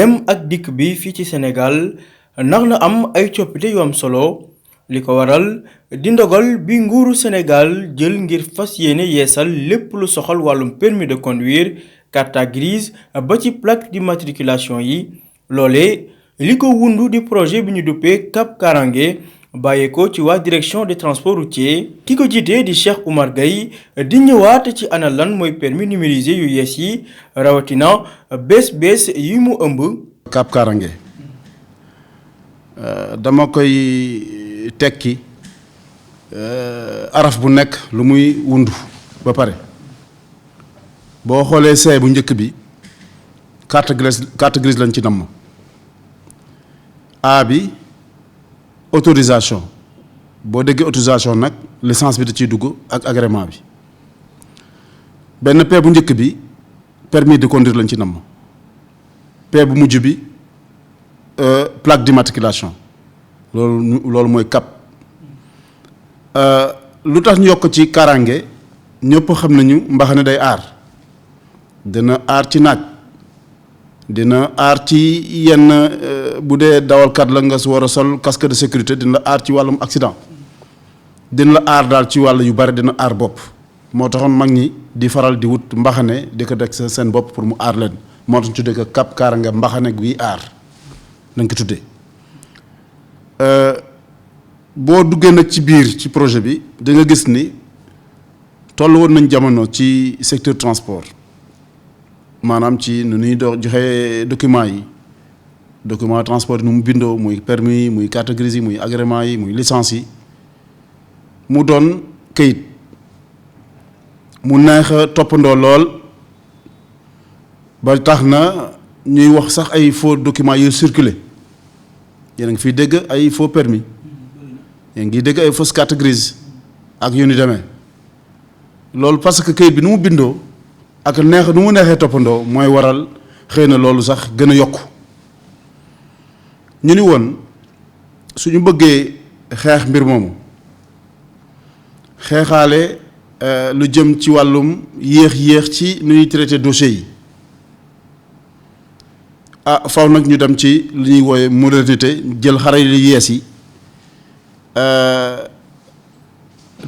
dem ak dikk bi fii ci Sénégal nar na am ay coppite yu am solo li ko waral di ndogal bi nguuru Sénégal jël ngir fas yéene yeesal lépp lu soxal wàllum permis de conduire carte grise ba ci plaque d'immatriculation yi loolee li ko wundu di projet bi ñu duppee Cap Karange bàyyeekoo ci waa direction des transports routiers ki ko jiite di Cheikh Oumar Gueye di ñëwaat ci ana lan mooy permis numérisé yu yees yi rawatina bees yi mu ëmb. Cap Karange dama koy tekki araf bu nekk lu muy wundu ba pare boo xoolee see bu njëkk bi carte grise lañ ci namm A bi autorisation boo déggee autorisation nag licence bi da ciy dugg ak agrément bi benn P bu njëkk bi permis de conduire lañ ci namm P bu mujj bi plaque d'immatriculation loolu mooy cap lu tax ñu yokk ci kaaraange ñëpp xam nañu mbaxane day aar dina aar ci naaj dina aar ci yenn bu dee dawalkat la nga war a sol casque de sécurité dina la aar ci wàllum accident dina la aar daal ci wàll yu bari dina aar bopp moo taxoon mag ñi di faral di wut mbaxane di ko deg seen bopp pour mu aar leen moo tax ñu tuddee ko Cap Karange mbaxane guy aar lañ ko tuddee boo duggee nag ci biir ci projet bi da nga gis ni toll woon nañ jamono ci secteur transport maanaam ci nu ñuy joxe document transport yi nu mu bindoo muy permis muy carte grise yi muy agrément yi muy licence yi mu doon këyit mu neex a toppandoo lool ba tax na ñuy wax sax ay faux documents yu circulé yéen a ngi fiy dégg ay faux permis yéen ngi dégg ay fausse carte grise ak yu ni demee loolu parce que këyit bi nu mu bindoo ak nu mu neexee toppandoo mooy waral xëy na loolu sax gën a yokku ñu ni woon suñu bëggee xeex mbir moomu xeexaale lu jëm ci wàllum yéex ci nu ñuy traité dossier yi faw nag ñu dem ci li ñuy woowe modernité jël xare yu yees yi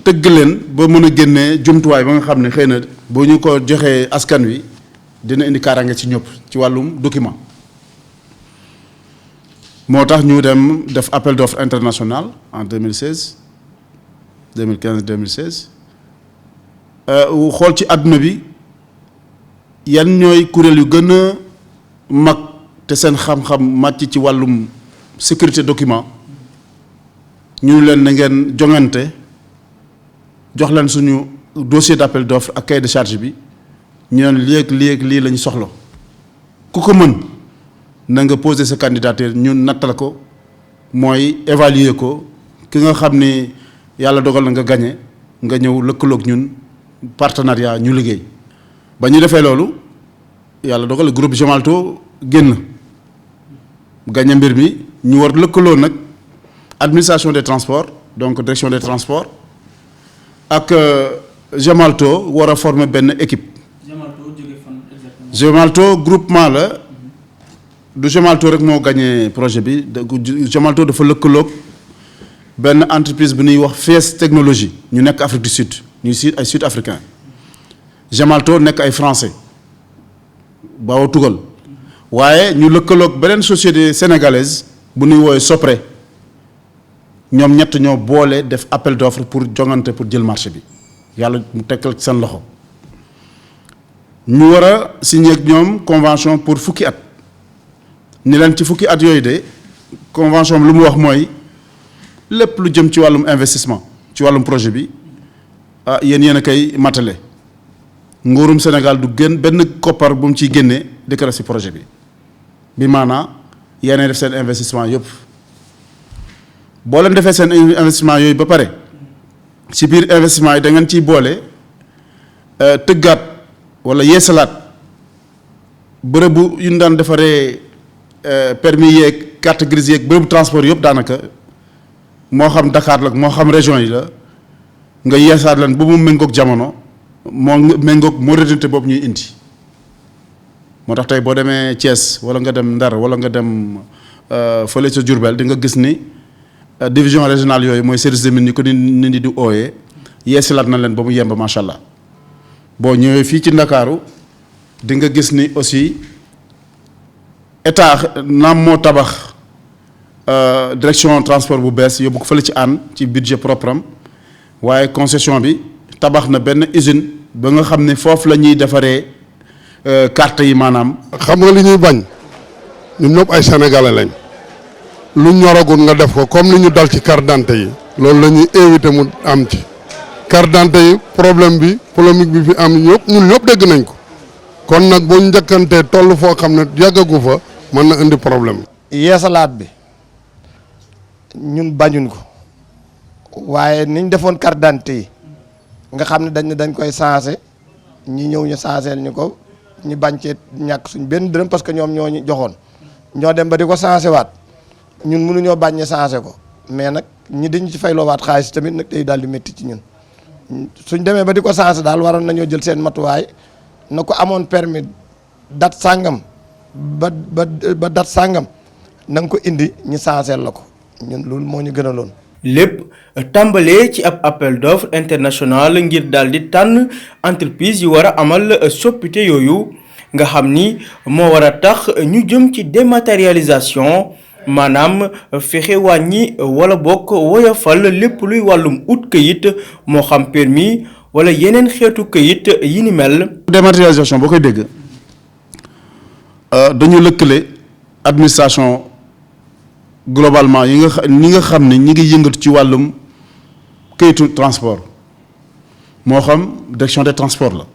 tëgg leen ba mën a génnee jumtuwaay ba nga xam ne xëy na boo ñu ko joxee askan wi dina indi kaaraange ci ñëpp ci wàllum document moo tax ñu dem def appel d'offre international en 2015 2016 xool ci àdduna bi yan ñooy kuréel yu gën a mag te seen xam-xam màcc ci wàllum sécurité document ñu leen na ngeen joŋante jox leen suñu dossier d'appel d'offre ak cahier de charge bi ñu neen lii lañu soxla ku ko mën na nga poser sa candidature ñun nattal ko mooy évaluer ko ki nga xam ni yàlla dogal na nga gagné nga ñëw lëkkaloog ñun partenariat ñu liggéey ba ñu defee loolu yàlla dogal groupe Gemalto génn gagné mbir mi ñu war lëkkaloo nag administration des transports donc direction des transports ak Gemalto war a former benn équipe. Gemalto jóge fan exactement. Gemalto groupement la du Gemalto rek moo gagné projet bi Gemalto dafa lëkkaloog benn entreprise bu ñuy wax FES Technologie ñu nekk Afrique du Sud ñuy ay sud africain Gemalto nekk ay français baaw tugal waaye ñu lëkkaloog beneen société sénégalaise bu ñuy woowee Sopre ñoom ñett ñoo boole def appel d'offre pour jongante pour jël marché bi yàlla mu tekkal seen loxo ñu war a signé ak ñoom convention pour fukki at ni leen ci fukki at yooyu de convention bi lu mu wax mooy lépp lu jëm ci wàllum investissement ci wàllum projet bi yéen a koy matale nguurum Sénégal du gën benn koppar bu mu ciy génnee di ko def ci projet bi maanaa yéen def seen investissement yëpp boo leen defee seen investissement yooyu ba pare ci biir investissement yi da ngeen ciy boole tëggaat wala yeesalaat bërëbu yu ñu daan defaree permis yeeg carte grise yeeg bërëbu transport yëpp daanaka moo xam Dakar la moo xam région yi la nga yeesaat leen ba mu méngoog jamono moo méngoog modernité boobu ñuy indi moo tax tey boo demee Thiès wala nga dem Ndar wala nga dem fële ca Diourbel di nga gis ni division régionale yooyu mooy service de mines ni ko nit ñi di ooyee yeesilaat na leen ba mu yemb macha allah. boo ñëwee fii ci Ndakaaru di nga gis ni aussi état naam moo tabax direction transport bu bees yóbbu ko fële ci Hann ci budget propre am waaye concession bi tabax na benn usine ba nga xam ne foofu la ñuy defaree carte yi maanaam. xam nga li ñuy bañ ñun ñëpp ay sénégalais lañ lu ñoragul nga def ko comme ni ñu dal ci carte d'identité yi loolu la ñuy éviter mu am ci carte d'identité yi problème bi polémique bi fi am ñëpp ñun ñëpp dégg nañ ko kon nag bu ñu njëkkantee toll foo xam ne yàggagu fa mën na indi problème. yeesalaat bi ñun bañuñ ko waaye niñ defoon carte d'identité yi nga xam ne dañ koy changé ñi ñëw ñu changé ñu ko ñu bañ cee ñàkk suñ benn dërëm parce que ñoom ñoo ñu joxoon ñoo dem ba di ko changé waat ñun mënuñoo bañ ñu changé ko mais nag ñi dañu ci fayloo waat xaalis tamit nag day daal di métti ci ñun suñ demee ba di ko changé daal waroon nañoo jël seen matuwaay na ko amoon permis date sàngam ba date sàngam na nga ko indi ñu changé la ko ñun loolu moo ñu gënaloon. lépp tàmbalee ci ab appel d'offre international ngir daal di tànn entreprise yi war a amal soppite yooyu nga xam ni moo war a tax ñu jëm ci dématérialisation maanaam fexe wàññi wala bokk woyofal lépp luy wàllum ut këyit moo xam permis wala yeneen xeetu këyit yi ni mel. dématérialisation boo koy dégg dañu lëkkale administration. globalement ñi nga xam ne ñi ngi yëngatu ci wàllum këyitu transport moo xam direction des transports la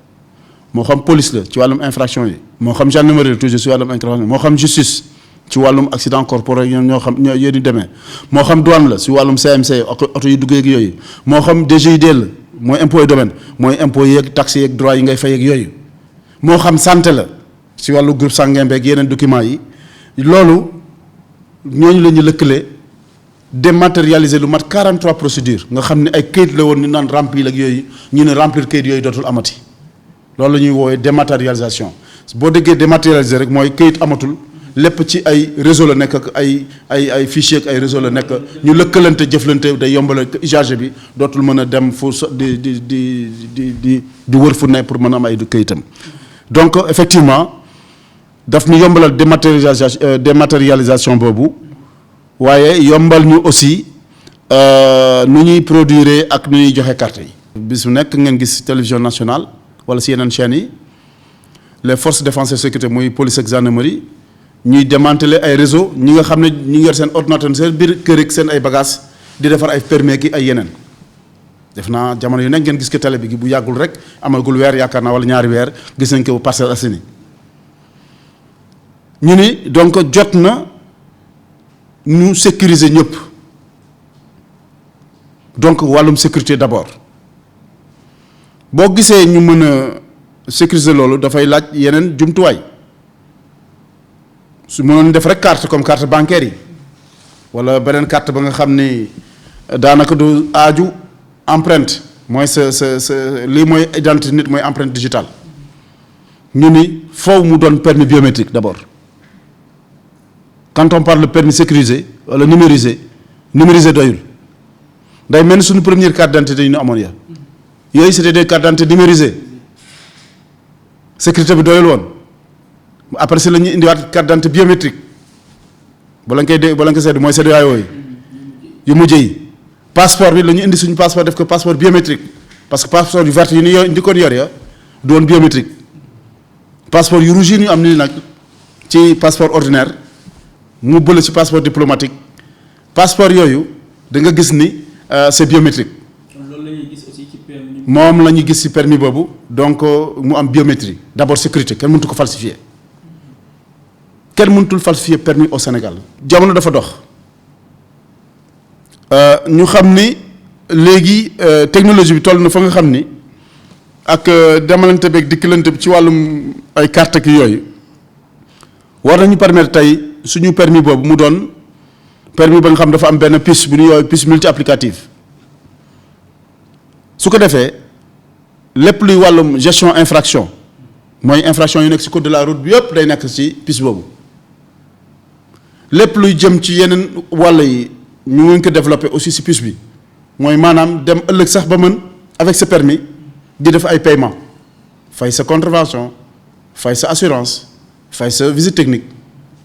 moo xam police la ci wàllum infraction yi moo xam gendarmerie la toujours ci wàllum infraction moo xam justice ci wàllum accident corporel ñoo xam ñoo yéen demee moo xam douane la ci wàllum CMC oto yu duggee ak yooyu moo xam DGID la mooy impôt et domaine mooy impôt yeeg taxes yeeg droit yi ngay fay ak yooyu moo xam santé la ci wàllu groupe sanguin beeg yeneen documents yi loolu ñooñu la ñu lëkkale dématérialiser lu mat 43 procédures nga xam ne ay këyit la woon ñu naan remplir ak yooyu ñu ne remplir këyit yooyu dootul amati loolu la ñuy woowee dématérialisation boo déggee dématérialiser rek mooy këyit amatul lépp ci ay réseau la nekk ak ay fichier ak ay réseau la nekk ñu lëkkalante jëflante day yombal usager bi dootul mën a dem fu di wër fu ne pour mën a am ay këyitam donc effectivement. daf ñu yombalal dématérialisation boobu waaye yombal ñu aussi nu ñuy produire ak nu ñuy joxe carte yi. bis bu nekk ngeen gis télévision nationale wala si yeneen chaînes yi les forces de défense et sécurité muy police ak gendarmerie ñuy démanteler ay réseau ñi nga xam ne ñu ngi yor seen ordinateur seen biir kër ak seen ay bagages di defar ay permis ki ay yeneen def naa jamono yu nekk ngeen gis ko télé bi bu yàggul rek amagul weer yaakaar naa wala ñaari weer gis nañ ko bu Parcelles Assainies ñu ni donc jot na ñu sécuriser ñëpp donc wàllum sécurité d'abord boo gisee ñu mën a sécuriser loolu dafay laaj yeneen jumtuwaay su mënoon def rek carte comme carte bancaire yi wala beneen carte ba nga xam ni daanaka du aaju empreinte mooy sa lii mooy identité nit mooy empreinte digitale ñu ni foofu mu doon permis biométrique d'abord. Quand on parle de permis sécurisé wala numérisé doyul day mel ni suñu première carte d'identité yi ñu amoon ya yooyu c'était des cartes d'identité numérisées sécurité bi doyul woon après si la ñuy indiwaat carte d'identité biométrique bala nga koy seetlu mooy CEDEAO yooyu yu mujj yi passeport bi la ñu indi suñu passeport def ko passeport biométrique parce que passeport yu vert yi ni indi ko yor ya du woon biométrique passeport yu rouge yi ñu am ni nag ci passeport ordinaire mu bële ci passeport diplomatique passeport yooyu da nga gis ni c'est biométrique. loolu la ñuy gis aussi ci permis. moom la ñuy gis ci permis boobu donc mu am biométrie d'abord sécurité kenn mëntu ko falsifier kenn mënutul falsifier permis au Sénégal. jamono dafa dox ñu xam ni léegi technologie bi toll na fa nga xam ni ak demalante beeg dikkalante bi ci wàllum ay carte ki yooyu war nañu permettre tey. suñu permis boobu mu doon permis ba nga xam dafa am benn puce bu ñuy woowee puce multi applicative su ko defee lépp luy wàllum gestion infraction mooy infraction yu nekk ci code de la route bi yëpp day nekk ci piste boobu lépp luy jëm ci yeneen wàll yi ñu mën ko développer aussi ci piste bi mooy maanaam dem ëllëg sax ba mën avec ce permis di def ay paiement fay sa contravention fay sa assurance fay sa visite technique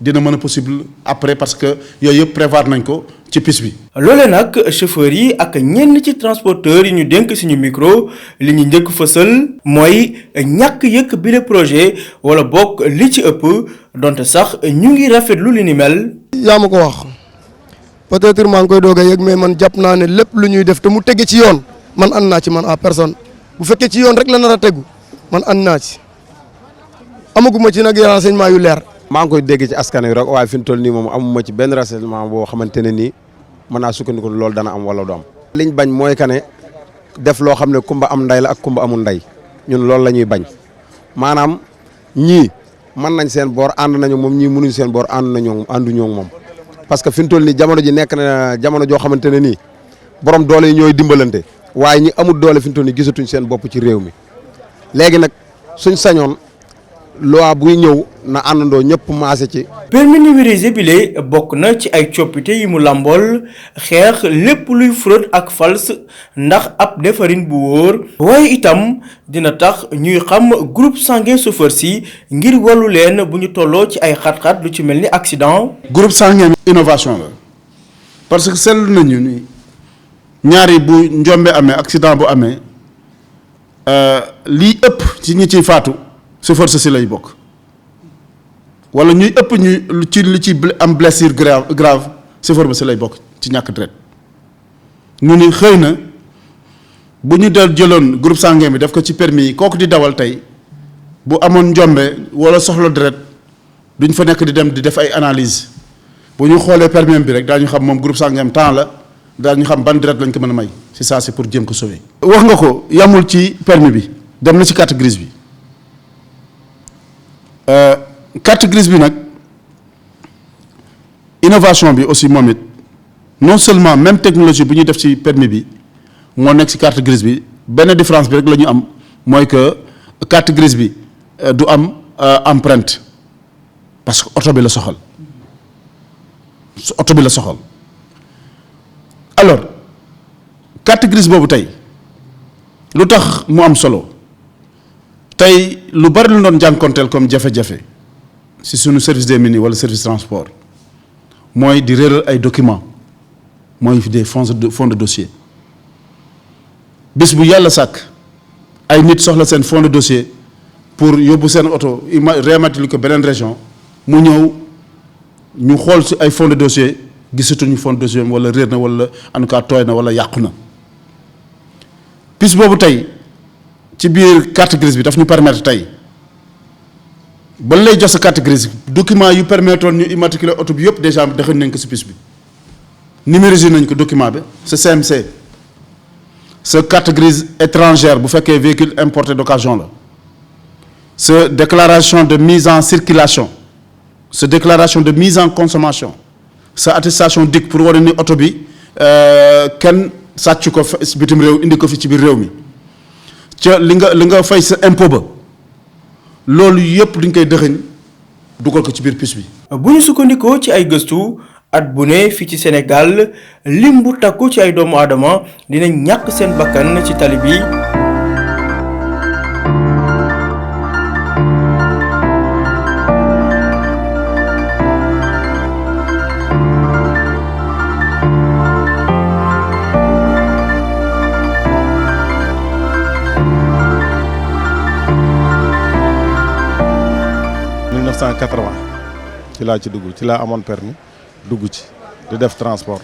dina mën a possible après parce que yooyu yëpp prévoir nañ ko ci piste bi. loole nag chauffeurs yi ak ñenn ci transporteurs yi ñu dénk suñu micro li ñu njëkk fësal mooy ñàkk yëkk bi le projet wala bokk li ci ëpp donte sax ñu ngi rafetlu li ni mel. yaa ma ko wax peut-être maa ngi koy doog a yëg mais man jàpp naa ne lépp lu ñuy def te mu tege ci yoon man ànd naa ci man en personne bu fekkee ci yoon rek la nar a tegu man ànd naa ci amaguma ci nag renseignement yu leer. maa ngi koy dégg ci askan wi rek waaye fi mu toll nii moom amuma ci benn renseignement boo xamante ne nii mën naa sukkandiku loolu dana am wala du am. liñ bañ mooy que ne def loo xam ne kumba am ndey la ak kumba amul ndey ñun loolu la ñuy bañ maanaam ñii mën nañ seen boor ànd nañu moom ñii mënuñ seen boor ànduñoo moom. parce que fi mu toll nii jamono ji nekk na jamono joo xamante ne nii borom doole yi ñooy dimbalante waaye ñi amul doole fi mu toll nii gisatuñ seen bopp ci réew mi léegi nag suñ sañoon. loi buy ñëw na àndandoo ñëpp maase ci. permis numérisé bile bokk na ci ay coppite yi mu làmbool xeex lépp luy fraude ak false ndax ab defarin bu wóor waaye itam dina tax ñuy xam groupe sanguin chauffeur si ngir wallu leen bu ñu tolloo ci ay xat-xat lu ci mel ni accident. groupe sanguin innovation la parce que seetlu nañu ni ñaari bu njombe amee accident bu amee lii ëpp ci ñi ciy faatu. chauffeur si lay bokk wala ñuy ëpp ñu ci li ci am blessure grave chauffeur ba si lay bokk ci ñàkk deret ñu ni xëy na bu ñu del jëloon groupe sanguin bi def ko ci permis yi kooku di dawal tey bu amoon njombe wala soxla deret duñ fa nekk di dem di def ay analyse bu ñu xoolee permis bi rek daañu xam moom groupe sanguin temps la daañu xam ban deret lañ ko mën a may c'est ça c'est pour jéem ko sauver. wax nga ko yamul ci permis bi dem na ci carte grise bi. carte grise bi nag innovation bi aussi moom it non seulement même technologie bu ñuy def ci permis bi moo nekk ci carte grise bi benn différence bi rek la ñu am mooy que carte grise bi du am empreinte parce que oto bi la soxal alors carte grise boobu tey lu tax mu am solo. tey lu bari lu doon jànkonteel comme jafe-jafe si suñu service des mines wala service transport mooy di réeral ay documents mooy des fonds de dossier bis bu yàlla sàkk ay nit soxla seen fonds de dossier pour yóbbu seen oto réimmatriculer ko beneen région mu ñëw ñu xool si ay fonds de dossier gisatuñu fonds de dossier wala réer na wala en tout cas tooy na wala yàqu na bis boobu tey. ci biir carte grise bi daf ñu permettre tey ba lay jox sa carte grise document yu permettre ñu immatriculer oto bi yëpp déjà dexañ nañ ko si piste bi numérisé nañ ko document bi sa CMC sa carte grise étrangère bu fekkee véhicule importé d'occasion la sa déclaration de mise en circulation sa déclaration de mise en consommation sa attestation DIC pour wane ni oto bi kenn sàcc ko bitim réew indi ko fi ci biir réew mi ca li nga fay sa impôt ba loolu yëpp duñ koy dëxëñ dugal ko ci biir piste bi. bu ñu sukkandikoo ci ay gëstu at bu ne fii ci Sénégal lim bu takku ci ay doomu aadama dinañ ñàkk seen bakkan ci tali bi. ci laa ci dugg ci laa amoon permis dugg ci di def transport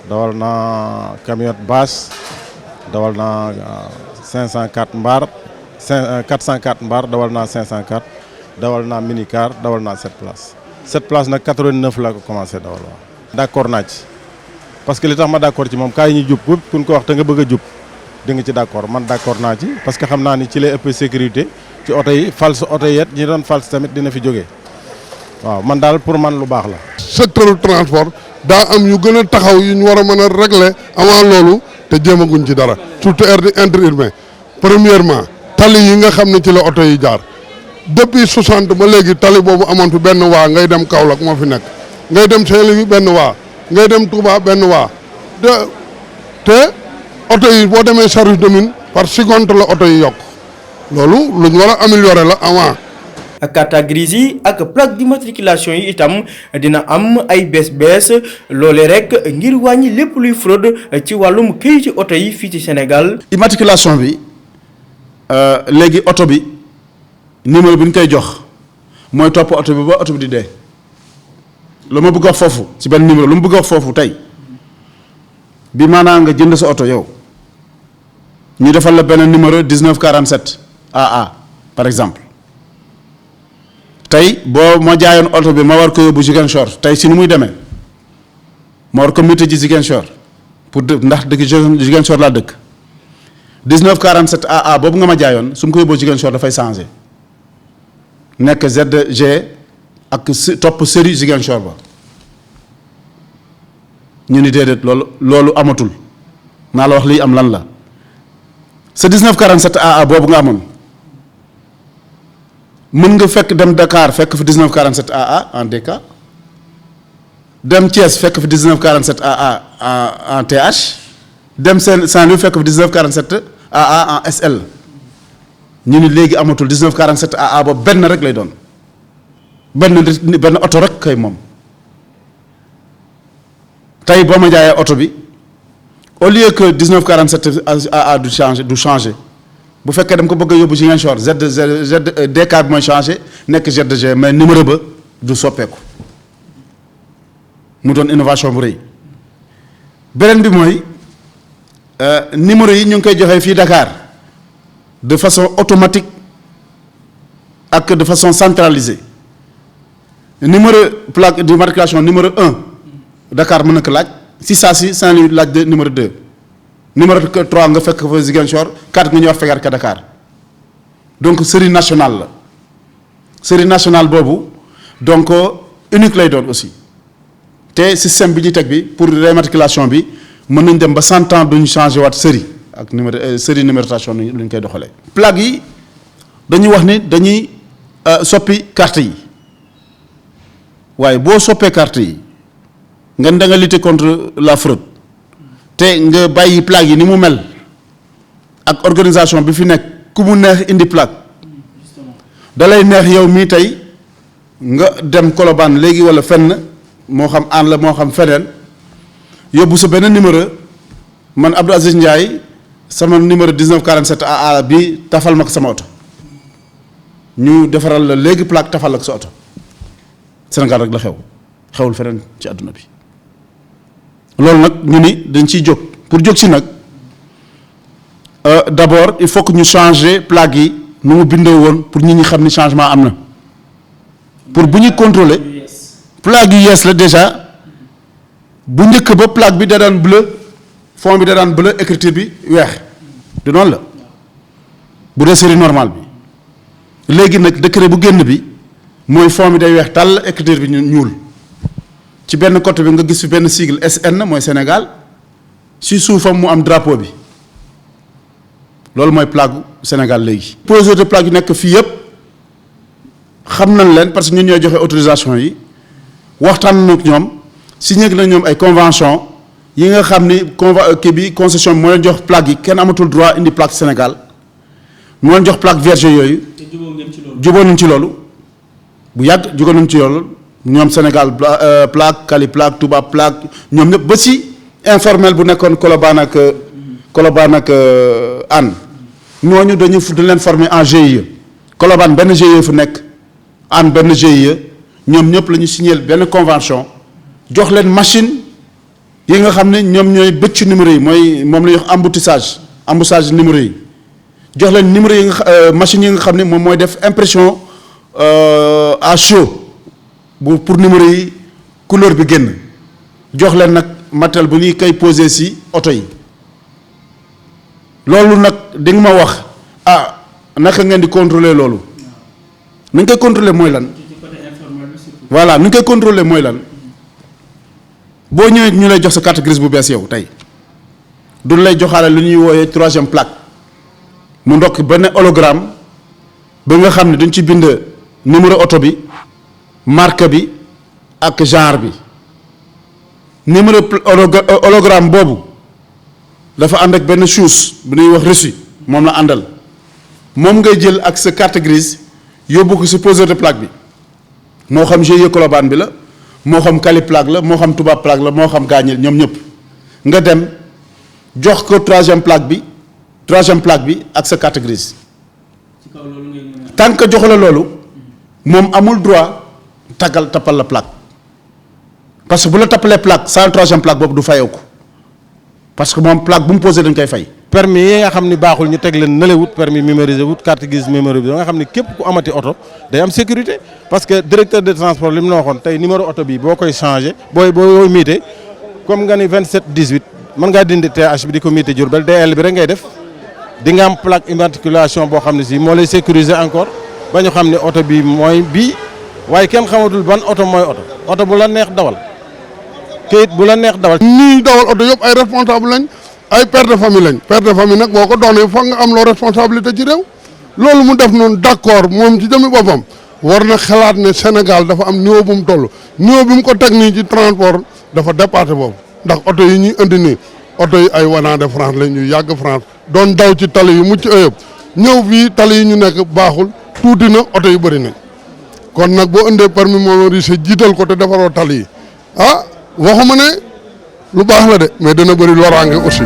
dawal naa camionnette bâche dawal naa 504 mbaar 404 mbaar dawal naa 504 dawal naa minicar dawal naa 7 places 7 places nag 89 laa ko commencé dawal waaw. d'accord naa ci parce que li tax ma d'accord ci moom kaay ñu jub kun ko wax te nga bëgg a jub di nga ci d'accord man d'accord naa ci parce que xam naa ni ci lay ëpp sécurité ci oto yi false oto yi ñi doon false tamit dina fi jógee waaw man daal pour man lu baax la. secteur transport daa am yu gën a taxaw yu ñu war a mën a régler avant loolu te jéemaguñ ci dara surtout air interurbain premièrement tali yi nga xam ne ci la oto yi jaar depuis 60 ba léegi tali boobu amoon fi benn waa ngay dem Kaolack moo fi nekk ngay dem Saint-Louis benn waa ngay dem Touba benn waa te oto yi boo demee service de mine par seconde la oto yi yokk loolu lu ñu war a améliorer la avant. carte grise yi ak plaque d'immatriculation yi itam dina am ay bees loolee rek ngir wàññi lépp luy fraude ci wàllum këyiti oto yi fii ci Sénégal. immatriculation bi léegi oto bi numéro bi ñu koy jox mooy topp oto bi ba oto bi di dee lu ma bëgg wax foofu ci benn numéro lu ma bëgg wax foofu tey bi maanaam nga jënd sa oto yow ñu defal la benn numéro 1947 AA par exemple. tey boo ma jaayoon oto bi ma war ko yóbbu Ziguinchor tey si nu muy demee ma war ko muté ji Ziguinchor pour ndax dëkk Ziguinchor laa dëkk 1947 AA boobu nga ma jaayoon su ma ko yóbboo Ziguinchor dafay changé nekk ZG ak topp série Ziguinchor ba ñu ni déedéet loolu amatul naa la wax lii am lan la sa 1947 AA boobu nga amoon. mën nga fekk dem Dakar fekk fi 1947 AA en DK dem Thiès fekk fi 1947 AA en TH dem Saint-Louis fekk fi 1947 AA en SL ñu ni léegi amatul 1947 AA boobu benn rek lay doon benn oto rek kay moom tey boo ma jaayee oto bi au lieu que 1947 AA du changer. bu fekkee dem ko bëgg a yóbbu Ziguinchor DK bi mooy changé nekk ZG mais numéro ba du soppeeku mu doon innovation bu rëy beneen bi mooy numéro yi ñu ngi koy joxee fii Dakar de façon automatique ak de façon centralisée numéro plaque d'immatriculation numéro 1 Dakar mën na ko laaj si saa si Saint-Louis laaj de numéro 2. numéro 3 nga fekk fa Ziguinchor 4 nga ñëw fekkaat ka Dakar donc série nationale la série nationale boobu donc unique lay doon aussi te système bi ñu teg bi pour rématriculation bi mën nañ dem ba 100 ans duñu changé waat série ak série numérotation lu ñu koy doxalee. plaque yi dañuy wax ni dañuy soppi carte yi waaye boo soppee carte yi nga da nga lutter contre la fraude. te nga bàyyi plaque yi ni mu mel ak organisation bi fi nekk ku mu neex indi plaque da lay neex yow mii tey nga dem Colobane léegi walla fenn moo xam ànd la moo xam feneen yóbbu sa benn numéro man Abdou Aziz Ndiaye sama numéro 1947 AA bi tafal ma ko sama oto ñu defaral la léegi plaque tafal la ko sa oto Sénégal rek la xewul feneen ci àdduna bi. loolu nag ñu ni dañ ciy jóg pour jóg si nag d'abord il faut que ñu changer plaque yi nu mu bindoo woon pour ñi xam ni changement am na pour bu ñuy contrôler plaque yu yees la déjà bu njëkk ba plaque bi da daan bleu fond bi da daan bleu écriture bi weex du noonu la bu dee série normale bi léegi nag décret bu génn bi mooy fond bi day weex tàll écriture bi ñuul. ci benn côté bi nga gis fi benn sigle SN mooy Sénégal si suufam mu am drapeau bi loolu mooy plaque Sénégal léegi. poseur de plaque yu nekk fii yëpp xam nañ leen parce que ñun ñooy joxe autorisation yi waxtaan ak ñoom signé na ñoom ay convention yi nga xam ni kii bi concession bi moo leen jox plaque yi kenn amatul droit indi plaque Sénégal moo leen jox plaque vierge yooyu. te jubóo nañ ci loolu bu yàgg jubóo nañ ci loolu. ñoom Sénégal plaque Kali plaque Touba plaque ñoom ñëpp ba ci informel bu nekkoon Colobane ak Hann ñooñu dañ leen former en GIE Colobane benn GIE fu nekk Hann benn GIE ñoom ñëpp la ñu signé benn convention jox leen machine yi nga xam ne ñoom ñooy bëcc numéro yi mooy moom la ñuy wax embouchage numéro yi jox leen numéro yi nga machine yi nga xam ne moom mooy def impression à chaud pour numéro yi couleur bi génn jox leen nag matériel bu ñuy koy posé ci oto yi loolu nag di nga ma wax naka ngeen di contrôler loolu nu ñu koy contrôler mooy lan voilà nu ñu koy contrôler mooy lan boo ñëwee ñu lay jox sa carte grise bu bees yow tey duñ lay joxaale lu ñuy wooyee 3e plaque mu ndokk benn hologramme ba nga xam ne dañ ci bind numéro oto bi marque bi ak genre bi numéro hologramme boobu dafa ànd ak benn chose bu ñuy wax reçu moom la àndal moom ngay jël ak sa carte grise yóbbu ko si poseur de plaque bi moo xam GIE Colobane bi la moo xam Kali plaque la moo xam Touba plaque la moo xam gaañil ñoom ñëpp nga dem jox ko troisième plaque bi ak sa carte grise tant que jox la loolu moom amul droit tappal la plaque parce que bu la tappalee plaque sans troisième plaque boobu du fayoo ko parce que moom plaque bu mu posé dañ koy fay. permis yi nga xam ni baaxul ñu teg leen nële wut permis numérisé wut carte grise numérisé nga xam ni képp ku amati oto day am sécurité parce que directeur de transport li mu la waxoon tey numéro oto bi boo koy changé booy miite comme nga ni 27 18 mën ngaa dindi TH bi di ko miite Diourbel DL bi rek ngay def di nga am plaque immatriculation boo xam ne si moo lay sécuriser encore ba ñu xam ne oto bi mooy bii waaye kenn xamatul ban oto mooy oto bu la neex dawal kayit bu la neex dawal. ñii dawal oto yëpp ay responsable lañ. ay père de famille lañ père de famille nag boo ko doonee foog nga am loo responsabilité ci réew loolu mu def noonu d'accord moom ci jëmi boppam war na xalaat ne Sénégal dafa am niveau bu mu toll niveau bi mu ko teg nii ci transport dafa dépassé boobu ndax oto yi ñuy indi nii oto yi ay wanaa de France la ñu yàgg France doon daw ci tali yu mucc ayib ñëw fii tali yi ñu nekk baaxul tuuti na oto yu bëri nañ kon nag boo indee permis motorisé jiital ko te defaroo tali yi ah waxuma ne lu baax la de mais dana bëri loraange aussi.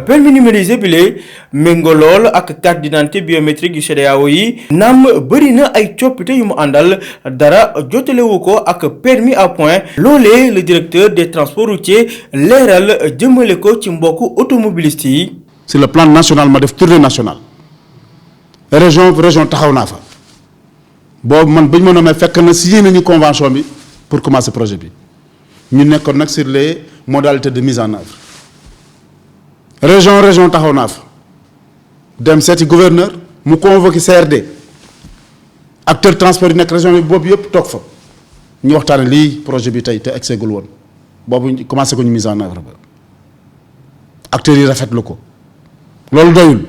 permis numérisé bi lee méngoo lool ak carte d'identité biométrique yu CEDEAO yi naam bëri na ay coppite yu mu àndal dara jotalewu ko ak permis à point loolee le directeur des transports routiers leeral jëmale ko ci mbokku automobiliste yi. sur le plan national ma def tournée nationale région taxaw naa fa boobu man ba ñu ma nommé fekk na signé nañu convention bi pour commencer projet bi ñu nekkoon nag sur les modalités de mise en œuvre. région taxaw naa fa dem seeti gouverneur mu convoqué CRD acteur transport yi nekk région bi boobu yëpp toog fa ñu waxtaane lii projet bi tey te egsegul woon boobu commencé ko ñu mise en œuvre ba acteurs yi rafetlu ko loolu doyul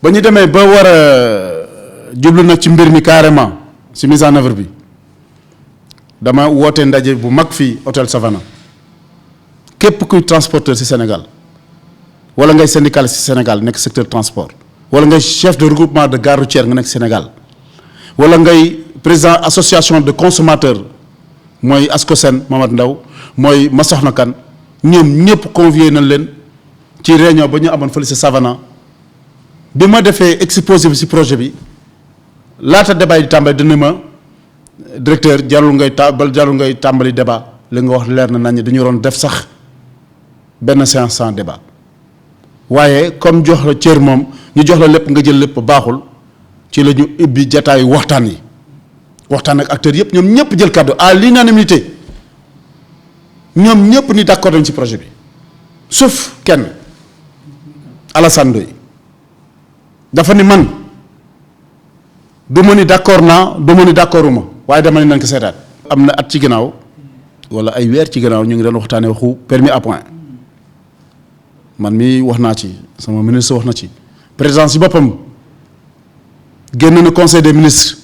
ba ñu demee ba war a jublu nag ci mbir mi carrément ci mise en œuvre bi dama woote ndaje bu mag fii hôtel Savana képp kuy transporteur ci Sénégal wala ngay syndicaliste ci Sénégal nekk secteur transport wala ngay chef de regroupement de gare routière nga nekk Sénégal wala ngay président association de consommateurs mooy Ascosen Mamad Ndaw mooy Massoxna Kan ñoom ñëpp convié nañ leen ci réunion ba ñu amoon fële ci Savana bi ma defee exposé bi ci projet bi laata débat yi di tàmbali dina ma directeur jarul ngay tàmbali débat li nga wax leer na nañ dañu waroon def sax benn séance sans débat waaye comme jox la cër moom ñu jox la lépp nga jël lépp baaxul ci la ñu ubbi jataayu waxtaan yi waxtaan ak acteurs yëpp ñoom ñëpp jël kàddu à l'unanimité ñoom ñëpp ni d'accord nañ ci projet bi sauf kenn Alassane Ndoye dafa ni man du ma ni d'accord naa du ma ni d'accorduma waaye dama ni nañ ko seetaat am na at ci ginnaaw wala ay weer ci ginnaaw ñu ngi doon waxtaanee waxu permis à point man mi wax naa ci sama ministre wax na ci président si boppam génn na conseil des ministres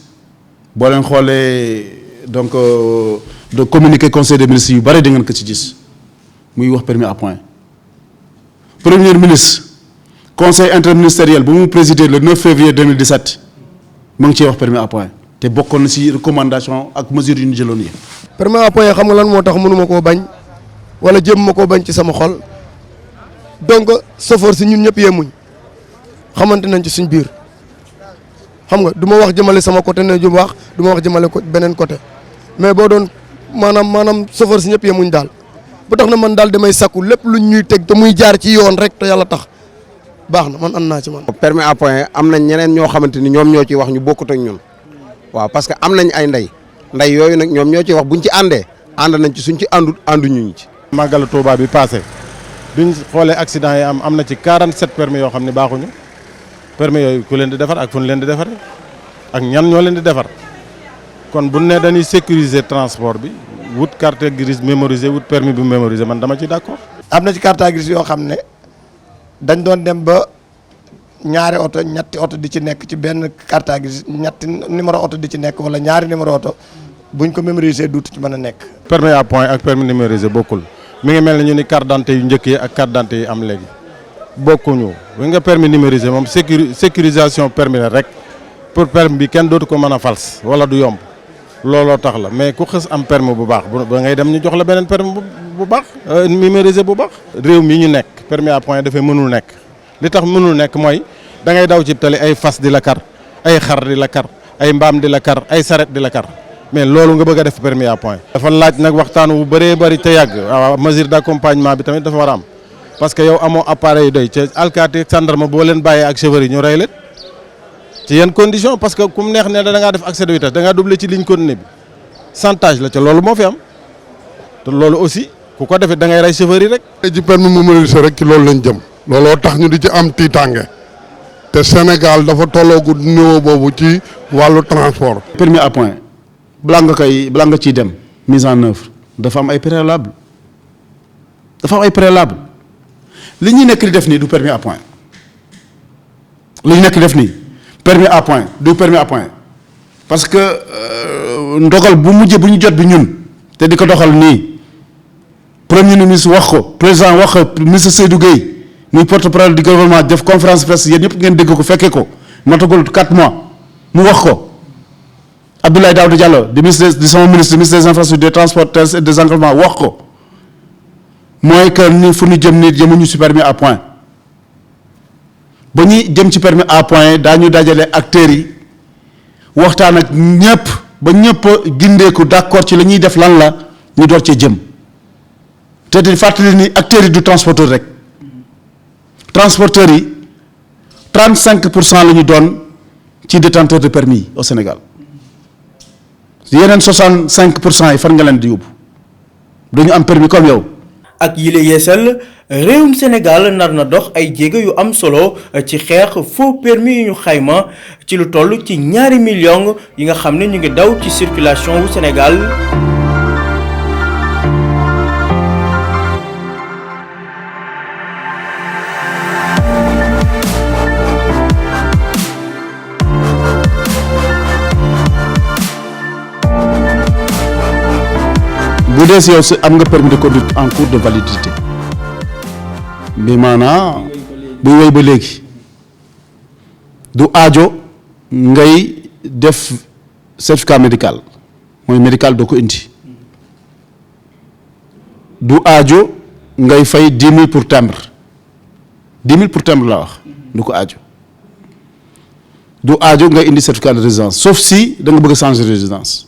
boo leen xoolee donc de communiqué conseil des ministres yu bari di ngeen ko ci gis muy wax permis à point premier ministre conseil interministériel bu mu présidé le 9 février 2017 mu ngi ciy wax permis à point te bokkoon na ci recommandation ak mesures yu ñu jëloon yi. permis à point xam nga lan moo tax mënuma koo bañ wala jëm ma koo bañ ci sama xol donc chauffeur si ñun ñëpp yemuñ xamante nañ ci suñ biir xam nga du ma wax jëmale sama côté ne du ma wax jëmale ko beneen côté mais boo doon maanaam chauffeur si ñëpp yemuñ daal bu tax na man daal damay sakku lépp luñ ñuy teg te muy jaar ci yoon rek te yàlla tax baax na man ànd naa ci man. permis à point am nañ ñeneen ñoo xamante ni ñoom ñoo ci wax ñu bokkut ak ñun waaw parce que am nañ ay ndey nday yooyu nag ñoom ñoo ci wax buñ ci àndee ànd nañ ci suñ ci ànduñu ci. màggalu Touba bi passé biñ xoolee accident yi am na ci 47 permis yoo xam ne baaxuñu permis yooyu ku leen di defar ak fu ñu leen di defaree ak ñan ñoo leen di defar kon bu ne dañuy sécuriser transport bi wut carte grise mémorisé wut permis bu mémorisé man dama ci d'accord. am na ci carte grise yoo xam ne dañ doon dem ba ñaari oto ñetti oto di ci nekk ci benn carte grise ñetti numéro oto di ci nekk wala ñaari numéro oto buñ ko mémoriser duut ci mën a nekk. permis à point ak permis numérisé bokkul mi ngi mel ne ñu ni carte d'identité yu njëkk yi ak carte d'identité yi am léegi bokkuñu bu nga permis numérisé moom sécurisation permis la rek pour permis bi kenn dootu ko mën a fals wala du yomb looloo tax la mais ku xës am permis bu baax ba ngay dem ñu jox la beneen permis bu baax numérisé bu baax. réew mi ñu nekk permis à point dafay mënul nekk li tax mënul nekk mooy da ngay daw ci tali ay fas di la kar ay xar di la kar ay mbaam di la kar ay saret di la kar mais loolu nga bëgg a def permis à point. dafa laaj nag waxtaan wu bëree bëri te yàgg waaw mesure d'accompagnement bi tamit dafa war a am parce que yow amoo appareil yu doy ca alkaati gendarme boo leen bàyyee ak chauffeur yi ñu rey leen ci yenn condition parce que ku mu neex ne da ngaa def accès de vitesse da ngaa doublé ci ligne continue bi chantage la ca loolu moo fi am te loolu aussi ku ko defee da ngay rey chauffeur yi rek. ci permis mémorisé rek ci loolu lañ jëm looloo tax ñu di ci am tiitange te Sénégal dafa tolloogu niveau boobu ci wàllu transport. permis à point balaa nga ciy dem mise en œuvre dafa am ay préalable li ñuy nekk di def nii du permis à point li ñu nekk di def nii permis à point du permis à point parce que ndogal bu mujjee bu ñu jot bi ñun te di ko doxal nii premier ministre wax ko président wax ko ministre Seydou Gueye muy porte-parole du gouvernement def conférence presse yéen ñëpp ngeen dégg ko fekkee ko matagul 4 mois mu wax ko Abdoulaye Daouda Diallo di sama ministre des infrastructures des transports et des enclavements wax ko mooy que ni fu ñu jëm nii jëmuñu ci permis à point ba ñuy jëm ci permis à point daañu dajale acteurs yi waxtaan ak ñëpp ba ñëpp gindeeku d'accord ci la ñuy def lan la ñu door cee jëm te di fàttali ni acteurs yi du transporteur rek transporteurs yi 35% la ñu doon ci détenteurs de permis yi au Sénégal yeneen 65% yi fan nga leen di yóbbu dañu am permis comme yow. ak yile yeesal réewum Sénégal nar na dox ay jéego yu am solo ci xeex faux permis yu ñu xayma ci lu toll ci 2 millions yi nga xam ne ñu ngi daw ci circulation wu Sénégal. bu dee si yow si am nga permis de conduire en cours de validité bi maanaam buy wéy ba léegi du aajo ngay def certificat médical mooy médical doo ko indi du aajo ngay fay 10 000 pour timbre 10 000 pour timbre la wax du ko aajo du aajo ngay indi certificat de résidence sauf si da nga bëgg a changer de résidence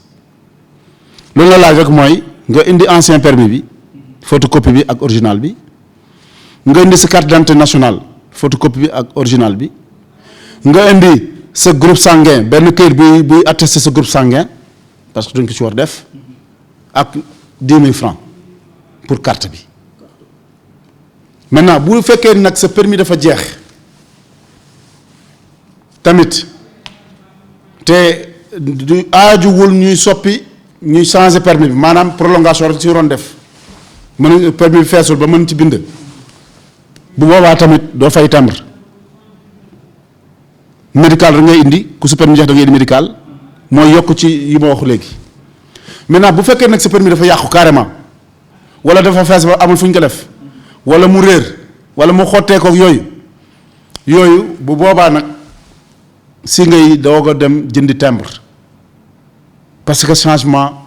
loolu la laaj rek mooy nga indi ancien permis bi photocopie bi ak original bi nga indi sa carte d'identité nationale photocopie bi ak original bi nga indi sa groupe sanguin benn këyit buy attester sa groupe sanguin parce que dañ ko ci war def ak 10 000 francs pour carte bi maintenant bu fekkee nag sa permis dafa jeex tamit te du aajuwul ñuy soppi ñuy changer permis bi maanaam prolongation rek ci waroon def mën permis bi feesul ba mën ci bind bu boobaa tamit doo fay timbre médical rek ngay indi ku sa permis jeex da ngay indi médical mooy yokk ci yi ma wax léegi maintenant bu fekkee nag sa permis dafa yàqu carrément wala dafa fees ba amul fu ñu ko def wala mu réer wala mu xottee ko yooyu bu boobaa nag si ngay doog a dem jëndi timbre parce que changement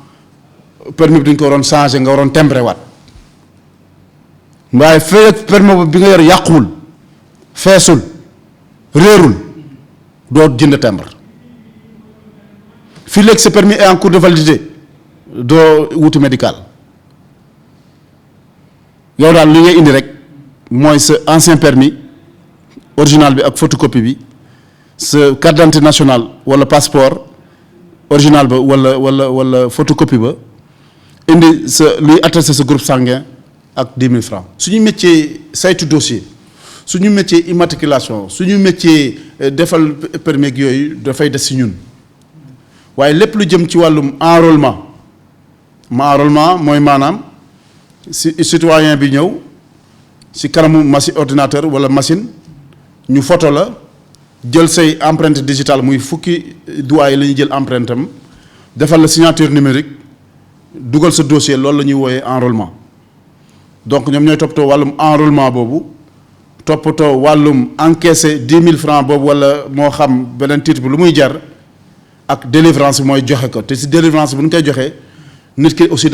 permis bi duñ ko waroon changer nga waroon timbre waat waaye fekk permis bi nga yor yàquwul feesul réerul doo jënd timbre fii léegi sa permis est en cours de validité doo wuti médical yow daal li ngay indi rek mooy sa ancien permis original bi ak photocopie bi sa carte d'identité nationale wala passeport original ba wala photocopie ba indi sa luy attesté sa groupe sanguin ak 10 000 francs. suñu métier saytu dossier suñu métier immatriculation suñu métier defal permis yooyu dafay des si ñun waaye lépp lu jëm ci wàllum enrôlement mooy maanaam si citoyen bi ñëw si kanamu machine ordinateur wala machine ñu photo la jël say empreinte digitale muy fukki doigts yi la ñuy jël empreinte am defal la signature numérique dugal sa dossier loolu la ñuy wooyee enrôlement donc ñoom ñooy toppatoo wàllum enrôlement boobu toppatoo wàllum encaissé 10 000 francs boobu wala moo xam beneen titre bi lu muy jar ak délivrance bi mooy joxe ko te si délivrance bu ñu koy joxee nit ki aussi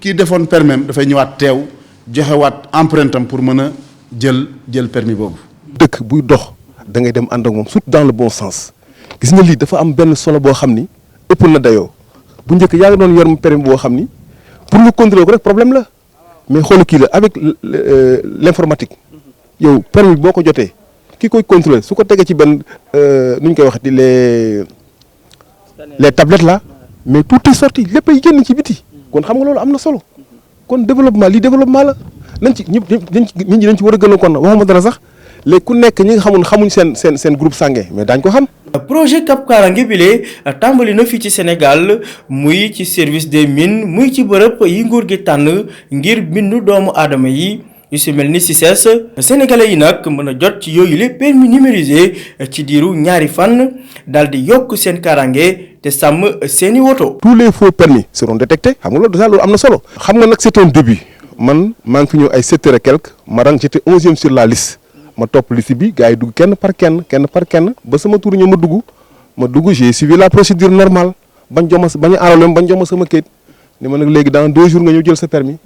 ki defoon permis dafay ñëwaat teew joxewaat empreinte am pour mën a jël permis boobu. dëkk buy dox da ngay dem ànd ak moom surtout dans le bon sens gis nga lii dafa am benn solo boo xam ni ëpp na dayoo bu njëkk yaa ngi doon yor permis boo xam ni pour nga contrôler ko rek problème la mais xool kii la avec l'informatique yow permis boo ko jotee ki koy contrôler su ko tegee ci benn nu ñu koy waxati les tablettes là mais tout est sorti lépp ay génn ci biti kon xam nga loolu am na solo kon développement lii développement la nañ ci nit ñi dañ ci war a gën a kon waxuma dara sax léegi ku nekk ñi nga xamuñ seen groupe sanguin mais daañ ko xam. projet Cap Karange bile tàmbali na fii ci Sénégal muy ci service des mines muy ci bërëb yi nguur gi tànn ngir bindu doomu aadama yi yu si mel ni CICES sénégalais yi nag mën a jot ci yooyu le permis numérisé ci diiru ñaari fan daal di yokk seen karange te sàmm seeni woto. tous les faux permis seront détectés xam nga loolu déjà loolu am na solo. xam nga nag c'est un début man maa ngi fi ñëw ay 7 heures et quelques ma rang j'étais 11e sur la liste ma topp liste bi gars yi dugg kenn par kenn ba sama tour ñëw ma dugg j'ai suivi la procédure normale bañ a enrôler bañ jox ma sama kayit ni ma nag léegi dans 2 jours nga ñëw jël sa permis.